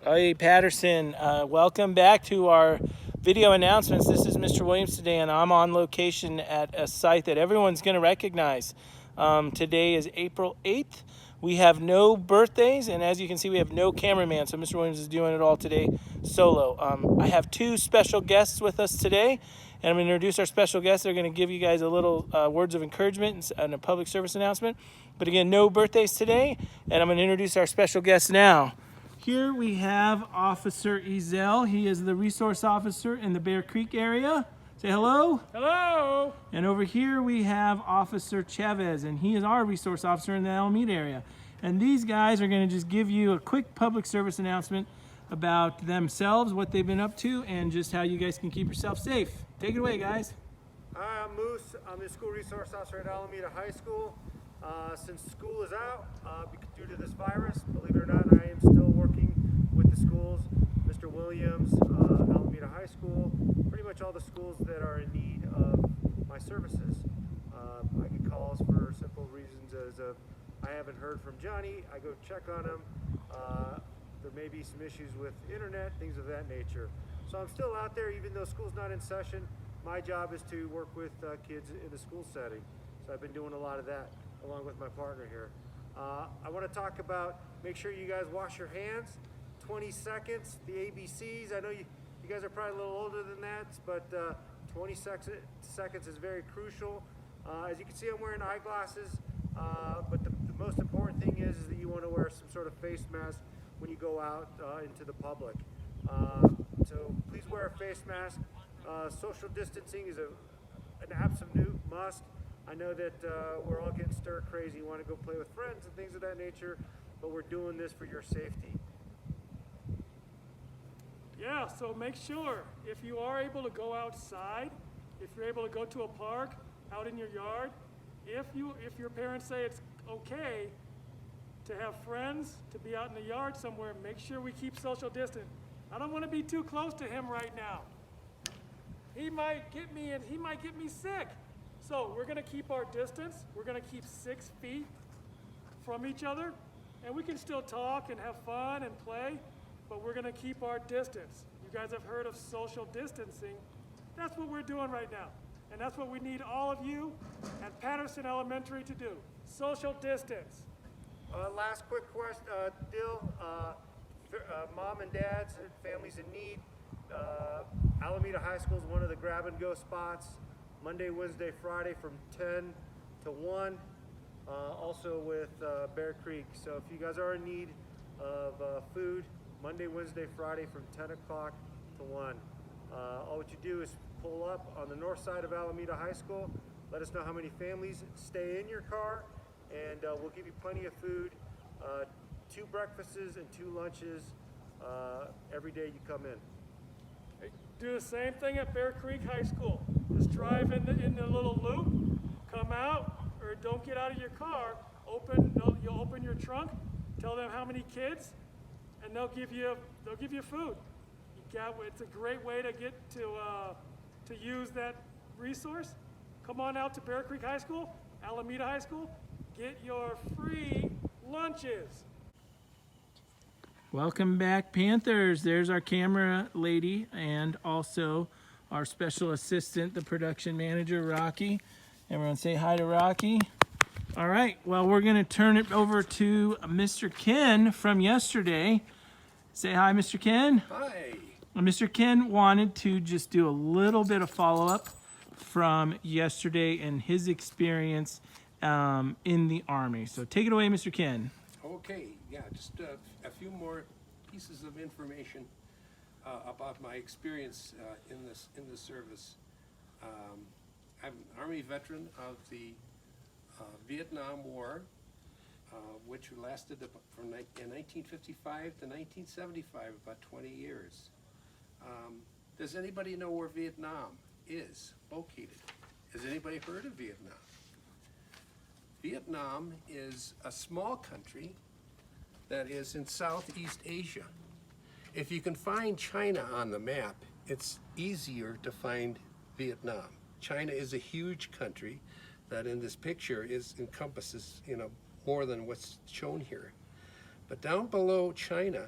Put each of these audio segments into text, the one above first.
Hey Patterson, welcome back to our video announcements. This is Mr. Williams today, and I'm on location at a site that everyone's going to recognize. Today is April 8th. We have no birthdays, and as you can see, we have no cameraman, so Mr. Williams is doing it all today solo. I have two special guests with us today, and I'm going to introduce our special guests. They're going to give you guys a little words of encouragement and a public service announcement. But again, no birthdays today, and I'm going to introduce our special guests now. Here we have Officer Ezel. He is the resource officer in the Bear Creek area. Say hello. Hello. And over here we have Officer Chavez, and he is our resource officer in the Alameda area. And these guys are going to just give you a quick public service announcement about themselves, what they've been up to, and just how you guys can keep yourself safe. Take it away, guys. Hi, I'm Moose. I'm the school resource officer at Alameda High School. Since school is out, due to this virus, believe it or not, I am still working with the schools. Mr. Williams, Alameda High School, pretty much all the schools that are in need of my services. I get calls for simple reasons as I haven't heard from Johnny. I go check on him. There may be some issues with internet, things of that nature. So I'm still out there, even though school's not in session. My job is to work with kids in the school setting. So I've been doing a lot of that along with my partner here. I want to talk about, make sure you guys wash your hands, 20 seconds, the ABCs. I know you guys are probably a little older than that, but 20 seconds is very crucial. As you can see, I'm wearing eyeglasses, but the most important thing is that you want to wear some sort of face mask when you go out into the public. So please wear a face mask. Social distancing is an absolute must. I know that we're all getting stir crazy. You want to go play with friends and things of that nature, but we're doing this for your safety. Yeah, so make sure if you are able to go outside, if you're able to go to a park, out in your yard, if your parents say it's okay to have friends, to be out in the yard somewhere, make sure we keep social distance. I don't want to be too close to him right now. He might get me and he might get me sick. So we're going to keep our distance. We're going to keep 6 feet from each other, and we can still talk and have fun and play, but we're going to keep our distance. You guys have heard of social distancing. That's what we're doing right now, and that's what we need all of you at Patterson Elementary to do. Social distance. Last quick question, Dill. Mom and dads and families in need. Alameda High School is one of the grab-and-go spots. Monday, Wednesday, Friday from 10 to 1, also with Bear Creek. So if you guys are in need of food, Monday, Wednesday, Friday from 10 o'clock to 1. All what you do is pull up on the north side of Alameda High School, let us know how many families stay in your car, and we'll give you plenty of food, 2 breakfasts and 2 lunches every day you come in. Do the same thing at Bear Creek High School. Just drive in the little loop, come out, or don't get out of your car. You'll open your trunk, tell them how many kids, and they'll give you food. It's a great way to get to use that resource. Come on out to Bear Creek High School, Alameda High School, get your free lunches. Welcome back, Panthers. There's our camera lady and also our special assistant, the production manager, Rocky. Everyone say hi to Rocky. All right, well, we're going to turn it over to Mr. Ken from yesterday. Say hi, Mr. Ken. Hi. Mr. Ken wanted to just do a little bit of follow-up from yesterday and his experience in the Army. So take it away, Mr. Ken. Okay, yeah, just a few more pieces of information about my experience in the service. I'm an Army veteran of the Vietnam War, which lasted from 1955 to 1975, about 20 years. Does anybody know where Vietnam is located? Has anybody heard of Vietnam? Vietnam is a small country that is in Southeast Asia. If you can find China on the map, it's easier to find Vietnam. China is a huge country that in this picture encompasses, more than what's shown here. But down below China,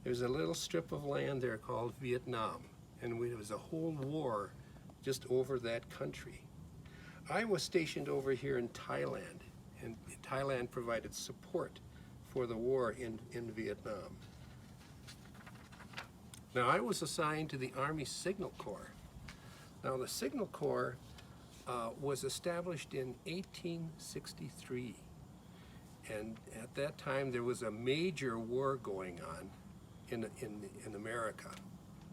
there's a little strip of land there called Vietnam, and there was a whole war just over that country. I was stationed over here in Thailand, and Thailand provided support for the war in Vietnam. Now, I was assigned to the Army Signal Corps. Now, the Signal Corps was established in 1863. And at that time, there was a major war going on in America.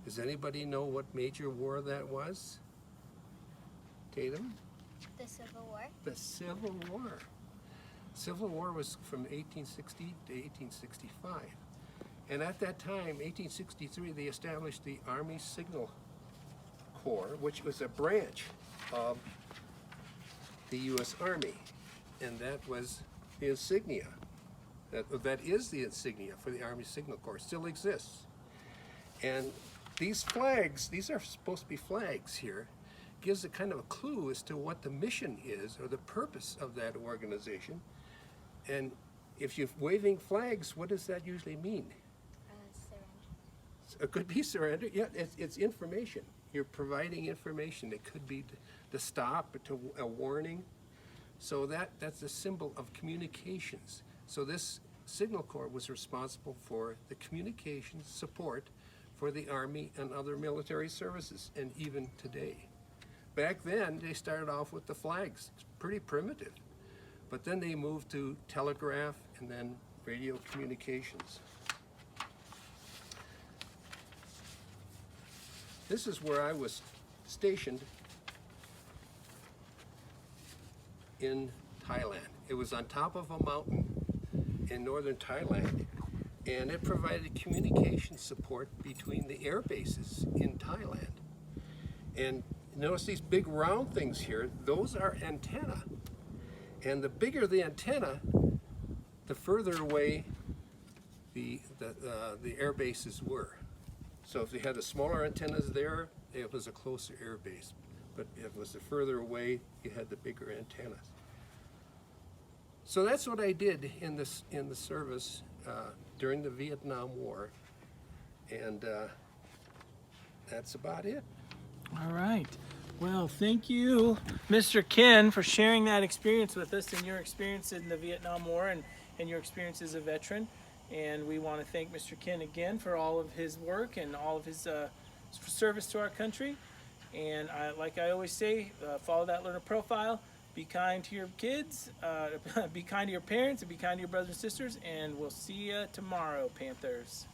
Does anybody know what major war that was? Tatum? The Civil War. The Civil War. Civil War was from 1860 to 1865. And at that time, 1863, they established the Army Signal Corps, which was a branch of the U.S. Army. And that was the insignia. That is the insignia for the Army Signal Corps. Still exists. And these flags, these are supposed to be flags here, gives a kind of a clue as to what the mission is or the purpose of that organization. And if you're waving flags, what does that usually mean? Surrender. It could be surrender. Yeah, it's information. You're providing information. It could be to stop, to a warning. So that's a symbol of communications. So this Signal Corps was responsible for the communications support for the Army and other military services, and even today. Back then, they started off with the flags. It's pretty primitive. But then they moved to telegraph and then radio communications. This is where I was stationed in Thailand. It was on top of a mountain in northern Thailand, and it provided communication support between the air bases in Thailand. And notice these big round things here, those are antenna. And the bigger the antenna, the further away the air bases were. So if they had the smaller antennas there, it was a closer air base. But if it was the further away, you had the bigger antennas. So that's what I did in the service during the Vietnam War, and that's about it. All right. Well, thank you, Mr. Ken, for sharing that experience with us and your experience in the Vietnam War and your experience as a veteran. And we want to thank Mr. Ken again for all of his work and all of his service to our country. And like I always say, follow that learner profile. Be kind to your kids, be kind to your parents, and be kind to your brothers and sisters. And we'll see you tomorrow, Panthers.